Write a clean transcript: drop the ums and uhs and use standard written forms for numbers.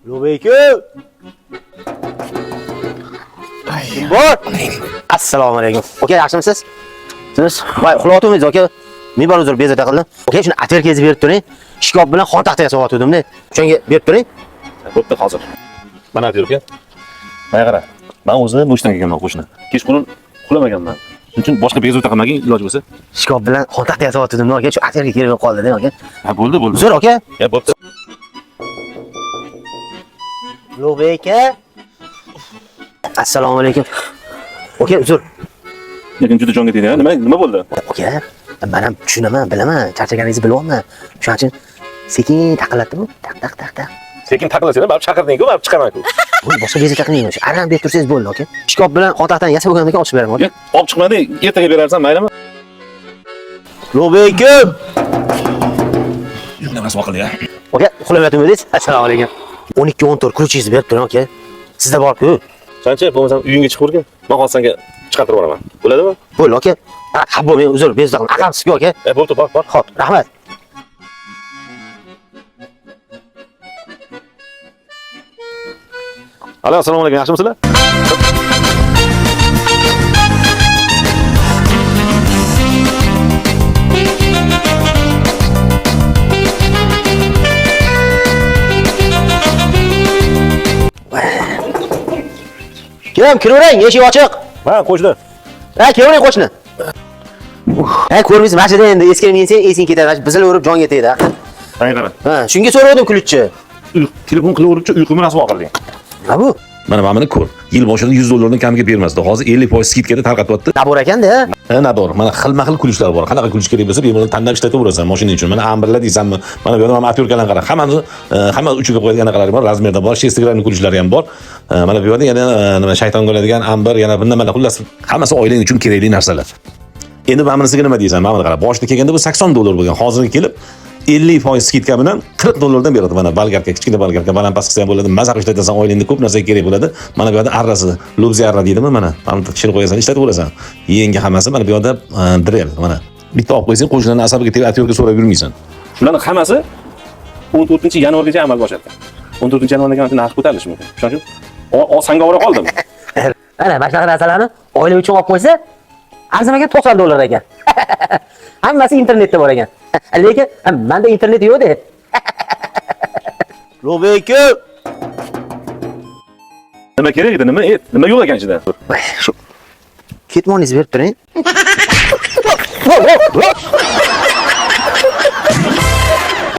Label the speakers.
Speaker 1: Lubeyku. Kim bor? Assalomu alaykum. Aka, yaxshimisiz? Siz voy, xulotingiz aka. Men bor uzr bezovta qildim. Aka, shuni atverkangizga berib turing. Shkop bilan xon taxta yasab o'tdim-da. O'shanga berib turing.
Speaker 2: Bo'pti, hozir. Mana atverka. Mana qara. Men o'zim Nushdan kelganman qo'shni. Kechqurun uxlamaganman. Shuning uchun boshqa bezovta qilmagin, iloji bo'lsa.
Speaker 1: Shkop bilan xon taxta yasab o'tdim-da, aka. Shu atverka kerak qoldi-da, aka.
Speaker 2: Ha, bo'ldi.
Speaker 1: Uzr aka.
Speaker 2: Ya, bo'pti.
Speaker 1: Lubeyka. Assalomu alaykum. Aka, uzr.
Speaker 2: Lekin juda jonga tegdi. Nima bo'ldi?
Speaker 1: Aka, men ham tushunaman, bilaman, charchaganingizni bilyapman. Shuning uchun sekin taqillatdim. Taq.
Speaker 2: Sekin taqilsang, barib chaqirding-ku, barib chiqaman-ku.
Speaker 1: Voy, boshqa bezovta qilmayman. Shu aram berib tursangiz bo'ldi, aka. Shkop bilan xon taxtani yasab bo'lgandan keyin ochib beraman, aka.
Speaker 2: Olib chiqmadi, ertaga berarsan, maylimi?
Speaker 1: Lubeyku.
Speaker 2: Nima qildi ya?
Speaker 1: Aka, uxlamayotganmidingiz? Assalomu alaykum. 12-14 kuruchingizni berib turing, aka. Sizda bor-ku.
Speaker 2: Sanchi, bo'lmasam uyingga chiqib o'rgin. Men hozir senga chiqartirib yuboraman. Bo'ladimi?
Speaker 1: Bo'ldi, aka. Habbo, men uzr, bezovta qildim. Aqamsiz-ku, aka.
Speaker 2: Bo'pti, bor.
Speaker 1: Xo'p, rahmat.
Speaker 2: Alo, assalomu alaykum. Yaxshimisizlar?
Speaker 1: Kim, kiravering, eshik ochiq.
Speaker 2: Ha, qo'shni.
Speaker 1: Ha, kiravering qo'shni. Ha, ko'rmaysiz, mashina endi eskirib yensang, esing ketadi. Bizlar urib jonga tegdi.
Speaker 2: Qani qara.
Speaker 1: Ha, shunga so'radim kulutchi.
Speaker 2: Telefon qilaveribchi, uyqumni rasvo qilding.
Speaker 1: Ha bu?
Speaker 2: Mana buni ko'r. Yil boshida 100 dollardan kamiga bermasdi. Hozir 50% skidkada tarqatyapti.
Speaker 1: Nabor ekanda.
Speaker 2: Ha, nabor. Mana xilma-xil kulishlar bor. Qanaqa kulish kerak bo'lsa, bemalol tanlab ishlataverasan mashina uchun. Mana amberlar deysanmi? Mana bu yerda ham atverkalarni qara. Hamma uchiga qo'yadigan anaqalari bor, razmerda bor, shestigraning kulishlari ham bor. Mana bu yerda yana nima shayton bo'ladigan amber, yana bundan mana xullas hammasi oilang uchun kerakli narsalar. Endi bunisiga nima deysan? Mana qara. Boshida kelganda bu 80 dollar bo'lgan. Hozirga kelib 50% skidka bilan 40 dollardan beradi. Mana bolgarka, kichkina bolgarka, baland past qilsa ham bo'ladi. Maza ishlatasan, oilangda ko'p narsa kerak bo'ladi. Mana bu yerda arrasi, lubzi arra deydimi mana? Mana tushirib qo'yasan, ishlatib olasan. Yengi hammasi mana bu yerda drill mana. Bitta olib qo'ysang, qo'shnilarning asabiga tegib atyorga so'rab yurmaysan. Shularning hammasi 14-yanvargacha amal boshladi. 14-yanvardan keyin narx ko'tarilishi mumkin. Shuning uchun sanga ovora qoldim.
Speaker 1: Ana, mana shunaqa narsalarni oila uchun olib qo'ysa, arzimagan 90 dollar ekan. Hammasi internetda bor ekan. Lekin menda internet yo'q-da. Lubeyku.
Speaker 2: Nima kerak edi? Nima yo'q ekan ichida?
Speaker 1: Shu ketmoningizni berib turing.